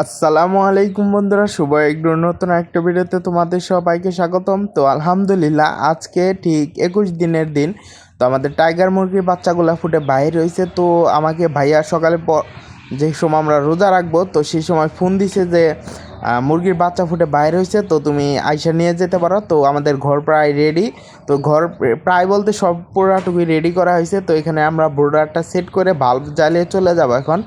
আসসালামু আলাইকুম বন্ধুরা, শুভ একটু নতুন একটা ভিডিওতে তোমাদের সবাইকে স্বাগতম। তো আলহামদুলিল্লাহ, আজকে ঠিক 21 দিনের দিন। তো আমাদের টাইগার মুরগির বাচ্চাগুলো ফুটে বাইর হয়েছে। তো আমাকে ভাইয়া সকালে যে সময় আমরা রোজা রাখবো, তো সেই সময় ফোন দিছে যে মুরগির বাচ্চা ফুটে বাইর হয়েছে, তো তুমি আইসা নিয়ে যেতে পারো। তো আমাদের ঘর প্রায় রেডি। তো ঘর প্রায় বলতে সব পুরাটুকুই রেডি করা হয়েছে। তো এখানে আমরা বোর্ডারটা সেট করে বাল্ব জ্বালিয়ে চলে যাবো এখন।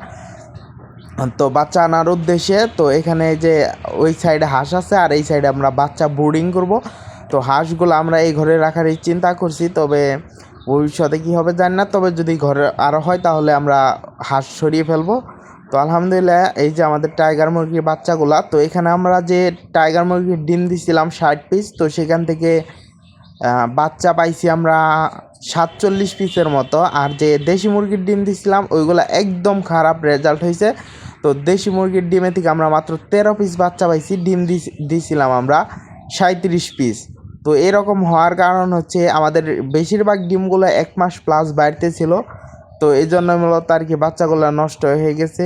তো বাচ্চা আনার উদ্দেশ্যে। তো এখানে যে ওই সাইডে হাঁস আছে আর এই সাইডে আমরা বাচ্চা ব্রুডিং করব। তো হাঁসগুলো আমরা এই ঘরে রাখারই চিন্তা করছি, তবে ভবিষ্যতে কী হবে জানি না। তবে যদি ঘরে আরও হয় তাহলে আমরা হাঁস সরিয়ে ফেলবো। তো আলহামদুলিল্লাহ, এই যে আমাদের টাইগার মুরগির বাচ্চাগুলা। তো এখানে আমরা যে টাইগার মুরগির ডিম দিছিলাম 60 পিস, তো সেখান থেকে বাচ্চা পাইছি আমরা 47 পিসের মতো। আর যে দেশি মুরগির ডিম দিছিলাম ওইগুলো একদম খারাপ রেজাল্ট হয়েছে। তো দেশি মুরগির ডিমে থেকে আমরা মাত্র 13 পিস বাচ্চা পাইছি। ডিম দিছিলাম আমরা 37 পিস। তো এরকম হওয়ার কারণ হচ্ছে আমাদের বেশিরভাগ ডিমগুলো 1 মাস প্লাস বাড়তে ছিল। তো এই জন্য মূলত আর কি বাচ্চাগুলো নষ্ট হয়ে গেছে।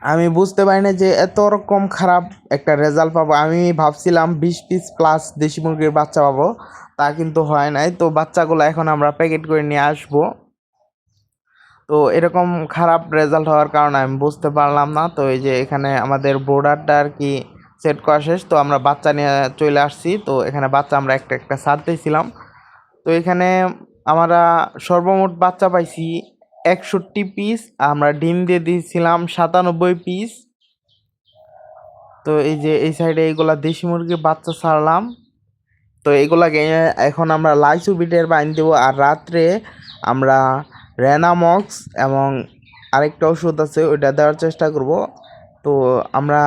আমি বুঝতে পারি না যে এত রকম খারাপ একটা রেজাল্ট পাবো। আমি ভাবছিলাম 20 পিস প্লাস দেশি মুরগির বাচ্চা পাবো, তা কিন্তু হয় নাই। তো বাচ্চাগুলো এখন আমরা প্যাকেট করে নিয়ে আসবো। তো এরকম খারাপ রেজাল্ট হওয়ার কারণে আমি বুঝতে পারলাম না। তো এই যে এখানে আমাদের বোর্ডারটা আর কি সেট করা শেষ। তো আমরা বাচ্চা নিয়ে চলে আসছি। তো এখানে বাচ্চা আমরা একটা একটা ছাড়তেছিলাম। তো এখানে আমরা সর্বমোট বাচ্চা পাইছি 61 পিস। আমরা ডিম দিয়ে দিয়েছিলাম 97 পিস। তো এই যে এই সাইডে এইগুলা দেশি মুরগির বাচ্চা ছাড়লাম। তো এইগুলাকে এখন আমরা লাইসোবিটের বাইন দেবো। আর রাত্রে আমরা রেনামক্স এবং আরেকটা ওষুধ আছে ওইটা দেওয়ার চেষ্টা করব। তো আমরা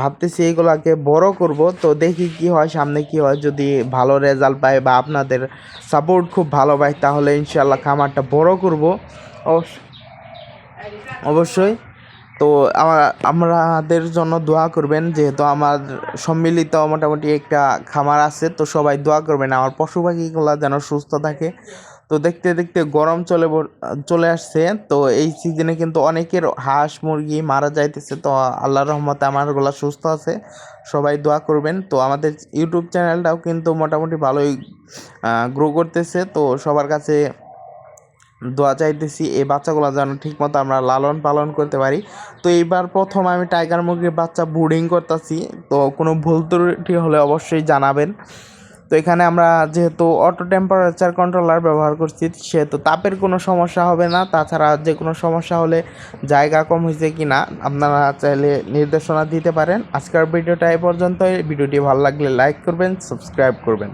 ভাবতেছি এইগুলাকে বড় করব। তো দেখি কি হয়, সামনে কি হয়। যদি ভালো রেজাল্ট পাই বা আপনাদের সাপোর্ট খুব ভালো পাই তাহলে ইনশাল্লাহ খামারটা বড় করব অবশ্যই। তো আমাদের জন্য দোয়া করবেন, যেহেতু আমার সম্মিলিত মোটামুটি একটা খামার আছে। তো সবাই দোয়া করবেন আমার পশু পাখিগুলো যেন সুস্থ থাকে। তো দেখতে দেখতে গরম চলে আসছে। তো এই সিজনে কিন্তু অনেকের হাঁস মুরগি মারা যাইতেছে। তো আল্লাহর রহমতে আমারগুলো সুস্থ আছে, সবাই দোয়া করবেন। তো আমাদের ইউটিউব চ্যানেলটাও কিন্তু মোটামুটি ভালোই গ্রো করতেছে। তো সবার কাছে দোয়া চাইতেছি এই বাচ্চাগুলো যেন ঠিকমতো আমরা লালন পালন করতে পারি। তো এইবার প্রথম আমি টাইগার মুরগির বাচ্চা ব্রুডিং করতেছি। তো কোনো ভুল ত্রুটি হলে অবশ্যই জানাবেন। তো এখানে আমরা যেহেতু অটো টেম্পারেচার কন্ট্রোলার ব্যবহার করছি, সেহেতু তাপের কোনো সমস্যা হবে না। তাছাড়া যে কোনো সমস্যা হলে জায়গা কম হয়েছে কি না আপনারা চাইলে নির্দেশনা দিতে পারেন। আজকের ভিডিওটা এ পর্যন্তই। ভিডিওটি ভালো লাগলে লাইক করবেন, সাবস্ক্রাইব করবেন।